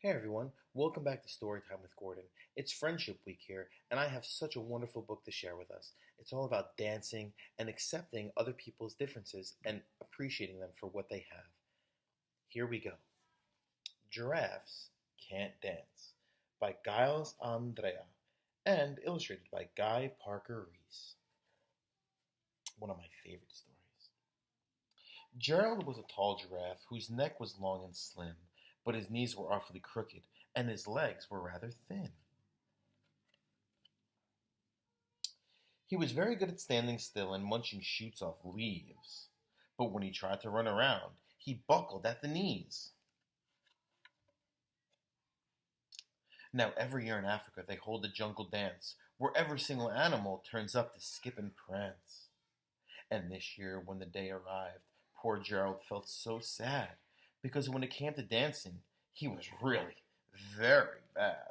Hey everyone, welcome back to Storytime with Gordon. It's Friendship Week here, and I have such a wonderful book to share with us. It's all about dancing and accepting other people's differences and appreciating them for what they have. Here we go. Giraffes Can't Dance by Giles Andreae and illustrated by Guy Parker-Rees. One of my favorite stories. Gerald was a tall giraffe whose neck was long and slim, but his knees were awfully crooked, and his legs were rather thin. He was very good at standing still and munching shoots off leaves, but when he tried to run around, he buckled at the knees. Now, every year in Africa, they hold a jungle dance where every single animal turns up to skip and prance. And this year, when the day arrived, poor Gerald felt so sad because when it came to dancing, he was really very bad.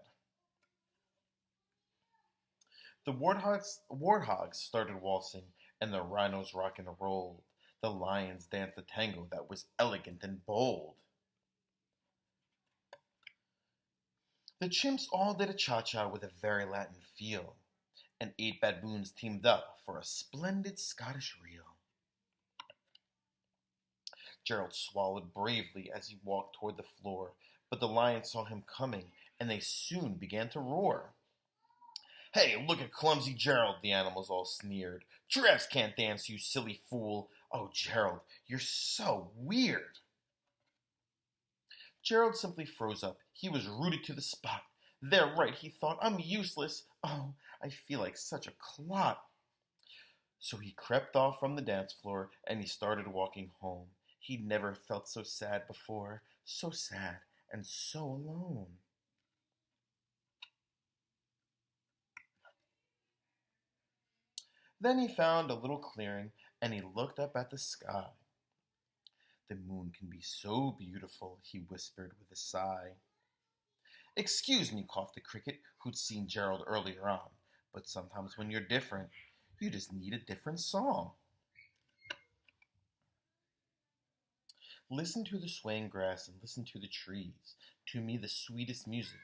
The warthogs started waltzing, and the rhinos rock and rolled. The lions danced a tango that was elegant and bold. The chimps all did a cha-cha with a very Latin feel, and 8 baboons teamed up for a splendid Scottish reel. Gerald swallowed bravely as he walked toward the floor, but the lions saw him coming, and they soon began to roar. "Hey, look at clumsy Gerald," the animals all sneered. "Giraffes can't dance, you silly fool. Oh, Gerald, you're so weird." Gerald simply froze up. He was rooted to the spot. "They're right," he thought. "I'm useless. Oh, I feel like such a clot." So he crept off from the dance floor, and he started walking home. He'd never felt so sad before, so sad and so alone. Then he found a little clearing, and he looked up at the sky. "The moon can be so beautiful," he whispered with a sigh. "Excuse me," coughed the cricket, who'd seen Gerald earlier on, "but sometimes when you're different, you just need a different song." Listen to the swaying grass and listen to the trees. To me, the sweetest music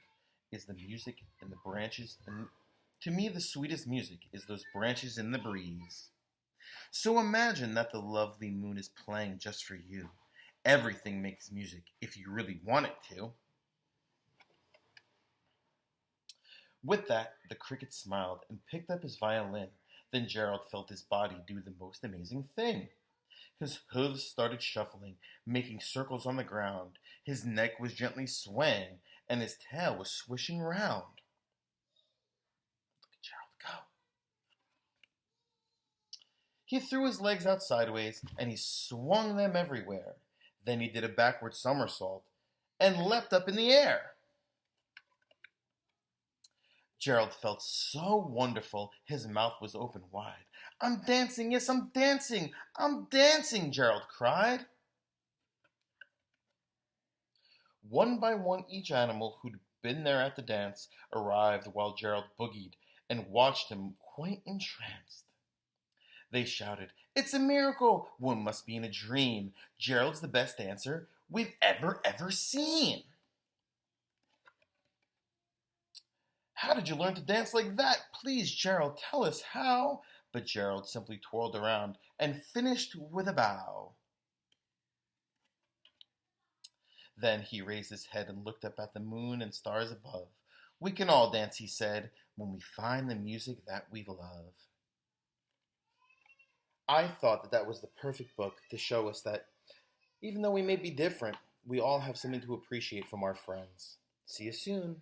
is the music in the branches, and to me, the sweetest music is those branches in the breeze. So imagine that the lovely moon is playing just for you. Everything makes music if you really want it to. With that, the cricket smiled and picked up his violin. Then Gerald felt his body do the most amazing thing. His hooves started shuffling, making circles on the ground. His neck was gently swaying, and his tail was swishing round. Look at Gerald go. He threw his legs out sideways, and he swung them everywhere. Then he did a backward somersault and leapt up in the air. Gerald felt so wonderful, his mouth was open wide. "I'm dancing, yes, I'm dancing, I'm dancing," Gerald cried. One by one, each animal who'd been there at the dance arrived while Gerald boogied and watched him quite entranced. They shouted, "It's a miracle! One must be in a dream. Gerald's the best dancer we've ever seen." "How did you learn to dance like that? Please, Gerald, tell us how." But Gerald simply twirled around and finished with a bow. Then he raised his head and looked up at the moon and stars above. "We can all dance," he said, "when we find the music that we love." I thought that was the perfect book to show us that even though we may be different, we all have something to appreciate from our friends. See you soon.